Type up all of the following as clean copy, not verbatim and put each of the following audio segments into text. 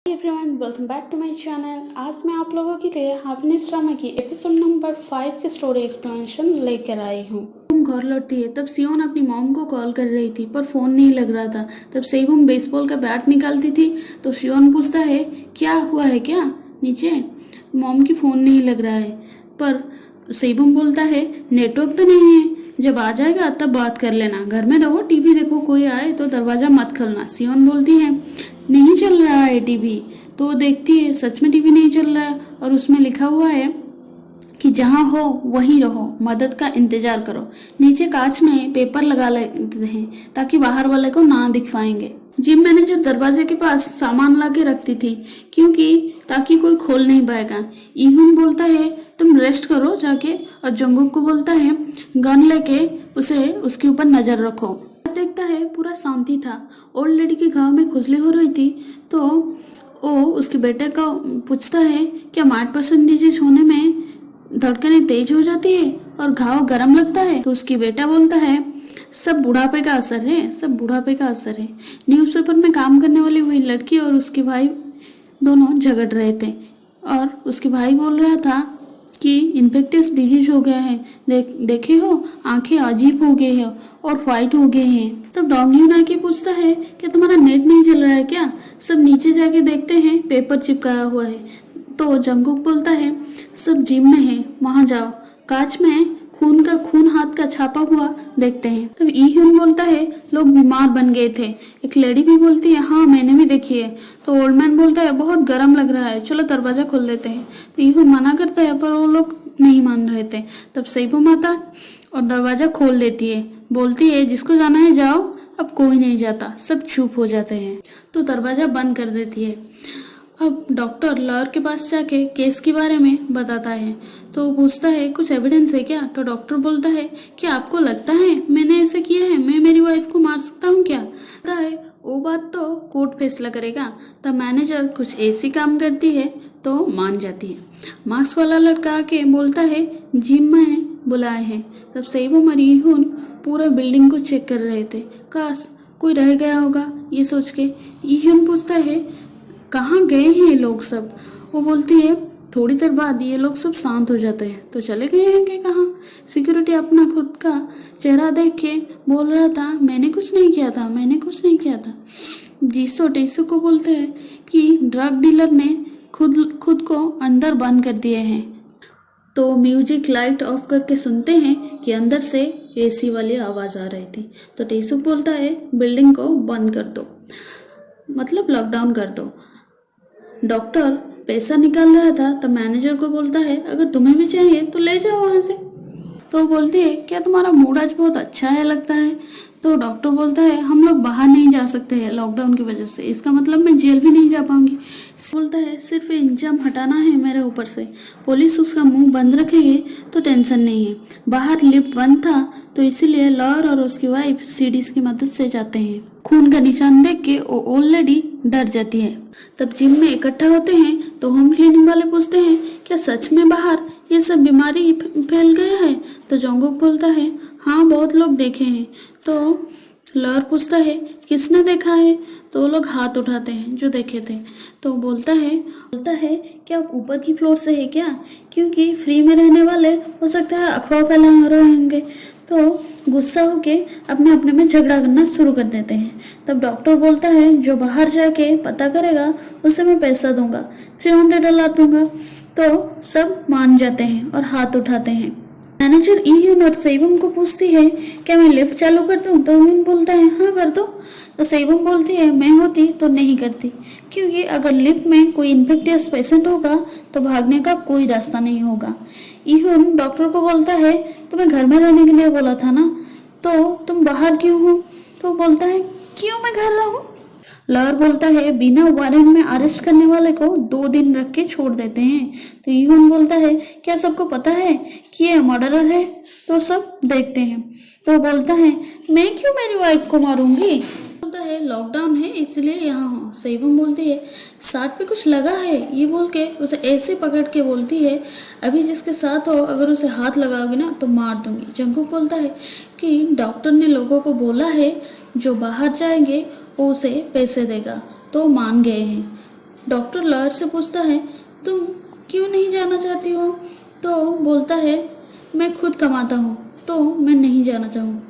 Everyone welcome back to my channel. आज मैं आप लोगों के लिए हैप्पीनेस ड्रामा की एपिसोड नंबर 5 की स्टोरी एक्सप्लेनेशन लेकर आई हूँ। तुम घर लौटती है तब सियोन अपनी मॉम को कॉल कर रही थी पर फ़ोन नहीं लग रहा था। तब सेबुम बेसबॉल का बैट निकालती थी तो सियोन पूछता है क्या हुआ है क्या नीचे। मॉम की फ़ोन नहीं लग रहा है पर सेबुम बोलता है नेटवर्क तो नहीं है, जब आ जाएगा तब बात कर लेना, घर में रहो टीवी देखो, कोई आए तो दरवाज़ा मत खोलना। सियोन बोलती है नहीं चल रहा है टीवी। तो वो देखती है सच में टीवी नहीं चल रहा है और उसमें लिखा हुआ है कि जहाँ हो वहीं रहो, मदद का इंतजार करो। नीचे कांच में पेपर लगा लेते हैं ताकि बाहर वाले को ना दिख पाएंगे। जिम मैनेजर दरवाजे के पास सामान ला के रखती थी क्योंकि ताकि कोई खोल नहीं पाएगा। इहुन बोलता है तुम रेस्ट करो जाके, और जंगुक को बोलता है गन लेके उसे उसके ऊपर नजर रखो। देखता है पूरा शांति था। ओल्ड लेडी के घाव में खुजली हो रही थी तो वो उसके बेटे को पूछता है क्या 8% डिजीज होने में धड़कनें तेज हो जाती है और घाव गर्म लगता है। तो उसकी बेटा बोलता है सब बुढ़ापे का असर है, सब बुढ़ापे का असर है। न्यूज़पेपर में काम करने वाली वही लड़की और उसके भाई दोनों झगड़ रहे थे और उसके भाई बोल रहा था कि इन्फेक्टियस डिजीज हो गया है, देखे हो आंखें अजीब हो गई है और वाइट हो गए हैं। तब डोंगयून आके पूछता है क्या तुम्हारा नेट नहीं चल रहा है क्या। सब नीचे जाके देखते हैं पेपर चिपकाया हुआ है। तो जंगकुक बोलता है सब जिम में है, वहां जाओ। कांच में खून हाथ का छापा हुआ देखते हैं। तब ईहुन बोलता है लोग बीमार बन गए थे। एक लेडी भी बोलती है हाँ मैंने भी देखी है। तो ओल्ड मैन बोलता है बहुत गर्म लग रहा है, चलो दरवाजा खोल देते हैं। तो ईहुन मना करता है पर वो लोग नहीं मान रहे थे। तब सेबुम आता और दरवाजा खोल देती है, बोलती है जिसको जाना है जाओ, अब कोई नहीं जाता। सब चुप हो जाते हैं तो दरवाजा बंद कर देती है। अब डॉक्टर लॉयर के पास जाके केस के बारे में बताता है तो वो पूछता है कुछ एविडेंस है क्या। तो डॉक्टर बोलता है कि आपको लगता है मैंने ऐसे किया है, मैं मेरी वाइफ को मार सकता हूँ क्या। कहता है वो बात तो कोर्ट फैसला करेगा। तब मैनेजर कुछ ऐसी काम करती है तो मान जाती है। मास्क वाला लड़का आके बोलता है जिम में बुलाए हैं। तब सेबुम और ईहुन पूरा बिल्डिंग को चेक कर रहे थे, काश कोई रह गया होगा ये सोच के। ईहुन पूछता है कहाँ गए हैं ये लोग सब। वो बोलती है थोड़ी देर बाद ये लोग सब शांत हो जाते हैं तो चले गए हैं कि कहाँ। सिक्योरिटी अपना खुद का चेहरा देख के बोल रहा था मैंने कुछ नहीं किया था, मैंने कुछ नहीं किया था। जीसो टेसो को बोलते हैं कि ड्रग डीलर ने खुद को अंदर बंद कर दिए हैं। तो म्यूजिक लाइट ऑफ करके सुनते हैं कि अंदर से एसी वाली आवाज़ आ रही थी। तो टेसुक बोलता है बिल्डिंग को बंद कर दो, मतलब लॉकडाउन कर दो। डॉक्टर पैसा निकाल रहा था तब मैनेजर को बोलता है अगर तुम्हें भी चाहिए तो ले जाओ वहाँ से। तो वो बोलती है क्या तुम्हारा मूड आज बहुत अच्छा है लगता है। तो डॉक्टर बोलता है हम लोग बाहर नहीं जा सकते हैं लॉकडाउन की वजह से, इसका मतलब मैं जेल भी नहीं जा पाऊंगी। बोलता है सिर्फ इंजाम हटाना है मेरे ऊपर से, पुलिस उसका मुंह बंद रखेगी तो टेंशन नहीं है। बाहर लिफ्ट बंद था तो इसीलिए लॉयर और उसकी वाइफ सीढ़ीज की मदद से जाते हैं। खून का निशान देख के वो ओल्ड लेडी डर जाती है। तब जिम में इकट्ठा होते हैं तो होम क्लीनिंग वाले पूछते हैं क्या सच में बाहर ये सब बीमारी फैल गया है। तो जोंगुक बोलता है हाँ बहुत लोग देखे हैं। तो लॉयर पूछता है किसने देखा है। तो वो लोग हाथ उठाते हैं जो देखे थे। तो बोलता है क्या आप ऊपर की फ्लोर से है क्या, क्योंकि फ्री में रहने वाले हो सकता है अफवाह फैला रहे होंगे। तो गुस्सा होके अपने अपने में झगड़ा करना शुरू कर देते हैं। तब डॉक्टर बोलता है जो बाहर जाके पता करेगा उसे मैं पैसा दूंगा, $300 दूंगा। तो सब मान जाते हैं और हाथ उठाते हैं। मैनेजर ईहुन और सेबुम को पूछती है क्या मैं लिफ्ट चालू कर दूं। तो ईहुन बोलता है हाँ कर दो। तो सेबुम बोलती है मैं होती तो नहीं करती, क्योंकि अगर लिफ्ट में कोई इन्फेक्टियस पेशेंट होगा तो भागने का कोई रास्ता नहीं होगा। ईहुन डॉक्टर को बोलता है तुम्हें घर में रहने के लिए बोला था ना, तो तुम बाहर क्यों हो। तो बोलता है क्यों मैं घर रहूं। लॉयर बोलता है बिना वारंट में अरेस्ट करने वाले को 2 दिन रख के छोड़ देते हैं। तो ईहुन बोलता है क्या सबको पता है कि ये मर्डरर है। तो सब देखते हैं। तो बोलता है मैं क्यों मेरी वाइफ को मारूंगी। बोलता है लॉकडाउन है इसलिए यहाँ हूँ। सेबुम बोलती है साथ पे कुछ लगा है, ये बोल के उसे ऐसे पकड़ के बोलती है अभी जिसके साथ हो अगर उसे हाथ लगाओगे ना तो मार दूंगी। जंगकुक बोलता है कि डॉक्टर ने लोगों को बोला है जो बाहर जाएंगे वो उसे पैसे देगा, तो मान गए हैं। डॉक्टर लॉयर से पूछता है तुम क्यों नहीं जाना चाहती हो? तो बोलता है मैं खुद कमाता हूँ तो मैं नहीं जाना चाहूँ।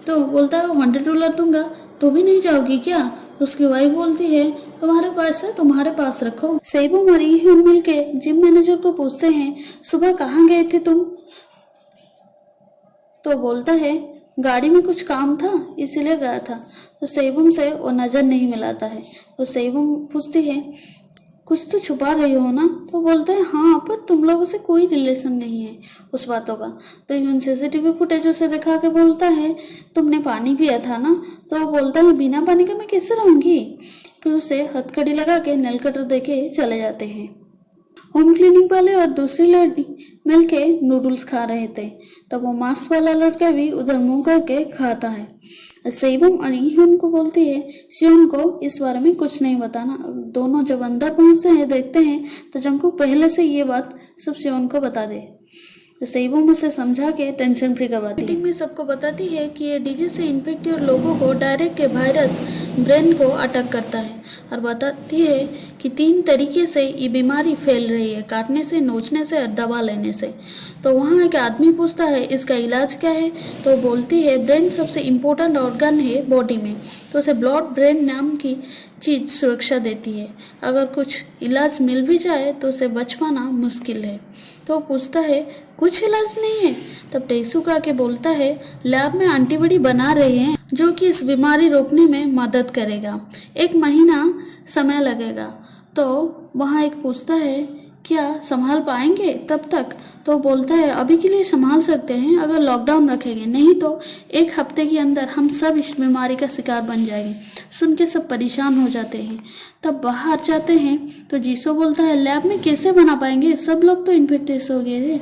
तो बोलता है $100 दूंगा तो भी नहीं जाओगी क्या? उसकी वाइफ बोलती है तुम्हारे पास है तुम्हारे पास रखो। सेबम और ईह्यून मिलके जिम मैनेजर को पूछते हैं सुबह कहाँ गए थे तुम? तो बोलता है गाड़ी में कुछ काम था इसीलिए गया था। तो सेबम से वो नज़र नहीं मिलाता है। तो सेबम पूछती है कुछ तो छुपा रही हो ना? तो बोलते हैं हाँ पर तुम लोगों से कोई रिलेशन नहीं है उस बातों का। तो यून सीसीटीवी फुटेज उसे दिखा के बोलता है तुमने पानी पिया था ना? तो वो बोलता है बिना पानी के मैं कैसे रहूंगी? फिर उसे हथकड़ी लगा के नेल कटर दे के चले जाते हैं। होम क्लीनिंग वाले और दूसरी लड़की मिलके नूडल्स खा रहे थे। तब वो मास्क वाला लड़का भी उधर मुंह करके खाता है। सेबम और ईह्यून को बोलती है सियोन को इस बारे में कुछ नहीं बताना। दोनों जब अंदर पहुंचते हैं देखते हैं तो जंगकुक पहले से ये बात सब सियोन को बता दे। तो सेबम उसे समझा के टेंशन फ्री करवाती है। मीटिंग में सबको बताती है कि ये डिजीज से इन्फेक्टेड लोगों को डायरेक्ट वायरस ब्रेन को अटैक करता है और बताती है कि 3 तरीके से ये बीमारी फैल रही है, काटने से, नोचने से और दवा लेने से। तो वहाँ एक आदमी पूछता है इसका इलाज क्या है? तो बोलती है ब्रेन सबसे इम्पोर्टेंट ऑर्गन है बॉडी में, तो उसे ब्लड ब्रेन नाम की चीज़ सुरक्षा देती है। अगर कुछ इलाज मिल भी जाए तो उसे बच पाना मुश्किल है। तो पूछता है कुछ इलाज नहीं है? तब टेसुका के बोलता है लैब में एंटीबॉडी बना रहे हैं जो कि इस बीमारी रोकने में मदद करेगा। 1 महीना समय लगेगा। तो वहाँ एक पूछता है क्या संभाल पाएंगे तब तक? तो बोलता है अभी के लिए संभाल सकते हैं अगर लॉकडाउन रखेंगे, नहीं तो 1 हफ्ते के अंदर हम सब इस बीमारी का शिकार बन जाएंगे। सुन के सब परेशान हो जाते हैं। तब बाहर जाते हैं तो जीसो बोलता है लैब में कैसे बना पाएंगे, सब लोग तो इन्फेक्टेड हो गए थे।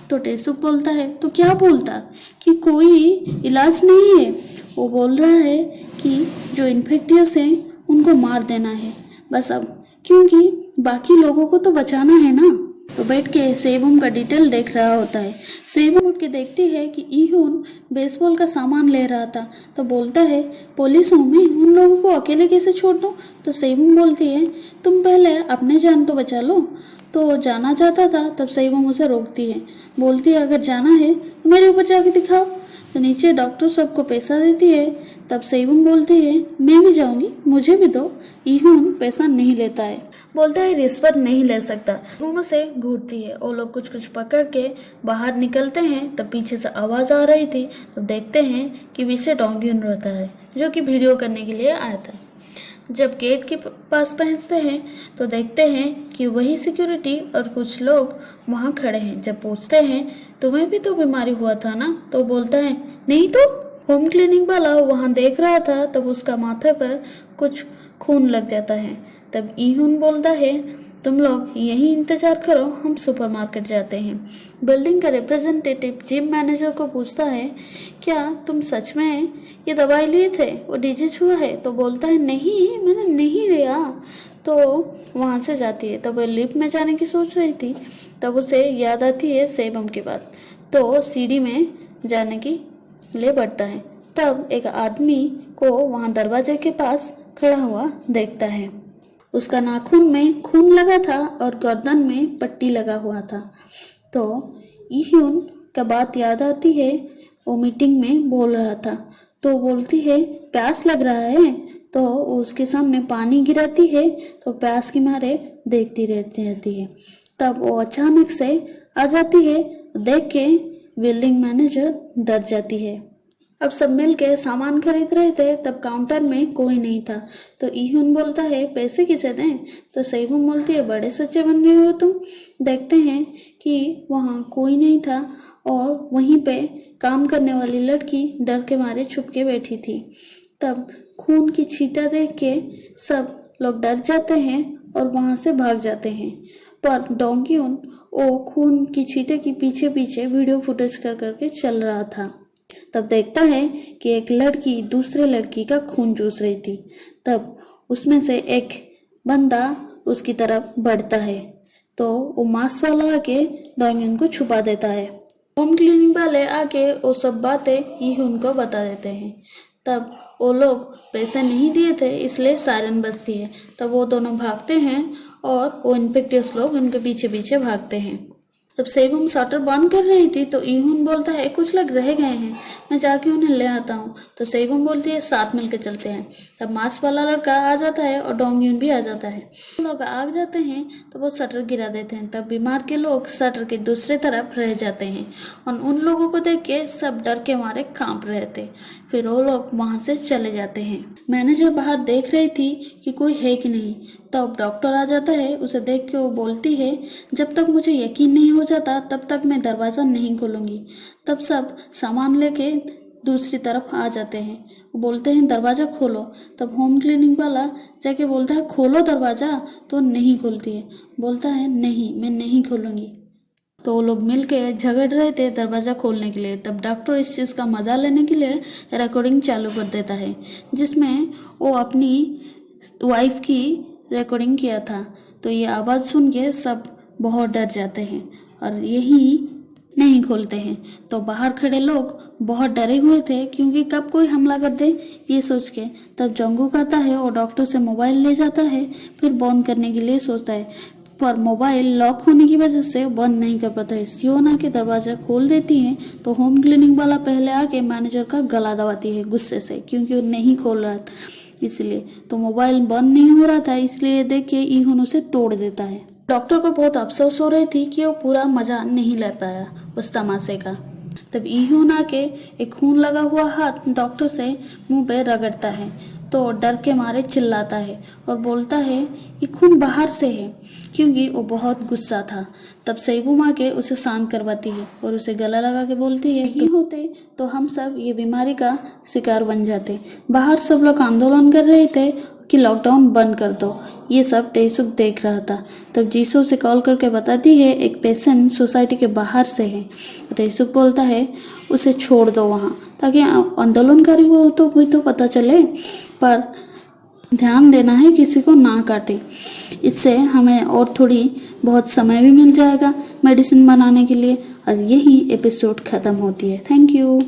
तो टेसुक बोलता है तो क्या बोलता कि कोई इलाज नहीं है? वो बोल रहा है कि जो इन्फेक्टियस हैं उनको मार देना है बस अब, क्योंकि बाकी लोगों को तो बचाना है ना। तो बैठ के सेबम का डिटेल देख रहा होता है। सेबम उठ के देखती है कि ईह्यून बेसबॉल का सामान ले रहा था। तो बोलता है पुलिस हूँ मैं, उन लोगों को अकेले कैसे छोड़ दूँ? तो सेबम बोलती है तुम पहले अपने जान तो बचा लो। तो जाना चाहता था तब सेबम उसे रोकती है, बोलती है अगर जाना है तो मेरे ऊपर जाके दिखाओ। तो नीचे डॉक्टर सबको पैसा देती है। तब सेबम बोलती है मैं भी जाऊंगी, मुझे भी दो। ईह्यून पैसा नहीं लेता है, बोलता है रिश्वत नहीं ले सकता। रूम से घूरती है। वो लोग कुछ कुछ पकड़ के बाहर निकलते हैं। तब पीछे से आवाज़ आ रही थी। तो देखते हैं कि पीछे डोंगयुन रहता है जो कि वीडियो करने के लिए आया था। जब गेट के पास पहुंचते हैं तो देखते हैं कि वही सिक्योरिटी और कुछ लोग वहाँ खड़े हैं। जब पूछते हैं तुम्हें भी तो बीमारी हुआ था ना? तो बोलता है नहीं तो। होम क्लीनिंग वाला वहाँ देख रहा था तब उसका माथे पर कुछ खून लग जाता है। तब ईह्यून बोलता है तुम लोग यहीं इंतजार करो, हम सुपरमार्केट जाते हैं। बिल्डिंग का रिप्रेजेंटेटिव जिम मैनेजर को पूछता है क्या तुम सच में ये दवाई लिए थे, वो डिजीज हुआ है? तो बोलता है नहीं मैंने नहीं लिया। तो वहाँ से जाती है। तब वो लिफ्ट में जाने की सोच रही थी। तब उसे याद आती है सेबम की बात। तो सीढ़ी में जाने की ले बढ़ता है। तब एक आदमी को वहाँ दरवाजे के पास खड़ा हुआ देखता है। उसका नाखून में खून लगा था और गर्दन में पट्टी लगा हुआ था। तो ईह्यून का बात याद आती है, वो मीटिंग में बोल रहा था। तो बोलती है प्यास लग रहा है। तो उसके सामने पानी गिराती है तो प्यास के मारे देखती रहती है। तब वो अचानक से आ जाती है। देख के बिल्डिंग मैनेजर डर जाती है। अब सब मिल के सामान खरीद रहे थे। तब काउंटर में कोई नहीं था। तो ईह्यून बोलता है पैसे किसे दें? तो सेबम बोलती है बड़े सच्चे बन रहे हो तुम। देखते हैं कि वहाँ कोई नहीं था और वहीं पे काम करने वाली लड़की डर के मारे छुप के बैठी थी। तब खून की छींटा देख के सब लोग डर जाते हैं और वहाँ से भाग जाते हैं। पर डोंगयुन वो खून की छींटे के पीछे पीछे वीडियो फुटेज कर करके चल रहा था। तब देखता है कि एक लड़की दूसरे लड़की का खून चूस रही थी। तब उसमें से एक बंदा उसकी तरफ बढ़ता है। तो वो मास्क वाला आके डोंगयुन को छुपा देता है। होम क्लीनिंग वाले आके वो सब बातें ईह्यून को बता देते हैं। तब वो लोग पैसे नहीं दिए थे इसलिए सायरन बजती है। तब वो दोनों भागते हैं और वो इन्फेक्टियस लोग उनके पीछे पीछे भागते हैं। जब सेबुम शटर बंद कर रही थी तो ईहुन बोलता है कुछ लोग रह गए हैं, मैं जाके उन्हें ले आता हूँ। तो सेबुम बोलती है साथ मिलकर चलते हैं। तब मास्क वाला लड़का आ जाता है और डोंगयून भी आ जाता है। लोग आग जाते हैं तो वो शटर गिरा देते हैं। तब बीमार के लोग शटर के दूसरे तरफ रह जाते हैं और उन लोगों को देख के सब डर के मारे कांप रहे थे। फिर वो लोग वहाँ से चले जाते हैं। मैनेजर बाहर देख रही थी कि कोई है कि नहीं। तब डॉक्टर आ जाता है, उसे देख के वो बोलती है जब तक मुझे यकीन नहीं हो जाता तब तक मैं दरवाज़ा नहीं खोलूँगी। तब सब सामान लेके दूसरी तरफ आ जाते हैं। वो बोलते हैं दरवाज़ा खोलो। तब होम क्लीनिंग वाला जाके बोलता है खोलो दरवाज़ा, तो नहीं खोलती है। बोलता है नहीं, मैं नहीं खोलूँगी। तो वो लोग मिल के झगड़ रहे थे दरवाज़ा खोलने के लिए। तब डॉक्टर इस चीज़ का मज़ा लेने के लिए रिकॉर्डिंग चालू कर देता है जिसमें वो अपनी वाइफ की रिकॉर्डिंग किया था। तो ये आवाज़ सुन के सब बहुत डर जाते हैं और यही नहीं खोलते हैं। तो बाहर खड़े लोग बहुत डरे हुए थे क्योंकि कब कोई हमला कर दे ये सोच के। तब जंगूक आता है और डॉक्टर से मोबाइल ले जाता है, फिर बंद करने के लिए सोचता है पर मोबाइल लॉक होने की वजह से बंद नहीं कर पाता है। सियोन आके दरवाज़ा खोल देती है तो होम क्लीनिंग वाला पहले आके मैनेजर का गला दबाती है गुस्से से क्योंकि वो नहीं खोल रहा था इसलिए। तो मोबाइल बंद नहीं हो रहा था इसलिए देख के ईहुन उसे तोड़ देता है। डॉक्टर को बहुत अफसोस हो रही थी कि वो पूरा मज़ा नहीं ले पाया उस तमाशे का। तब ईहुन आके एक खून लगा हुआ हाथ डॉक्टर से मुंह पे रगड़ता है तो डर के मारे चिल्लाता है और बोलता है ये खून बाहर से है क्योंकि वो बहुत गुस्सा था। तब सेबुम आके उसे शांत करवाती है और उसे गला लगा के बोलती है ही होते तो हम सब ये बीमारी का शिकार बन जाते। बाहर सब लोग आंदोलन कर रहे थे कि लॉकडाउन बंद कर दो। ये सब टेसुक देख रहा था। तब जीसो उसे कॉल करके बताती है एक पेशेंट सोसाइटी के बाहर से है। टेसुक बोलता है उसे छोड़ दो वहाँ ताकि आंदोलनकारी हो तो कोई तो पता चले, पर ध्यान देना है किसी को ना काटे। इससे हमें और थोड़ी बहुत समय भी मिल जाएगा मेडिसिन बनाने के लिए। और यही एपिसोड ख़त्म होती है। Thank you.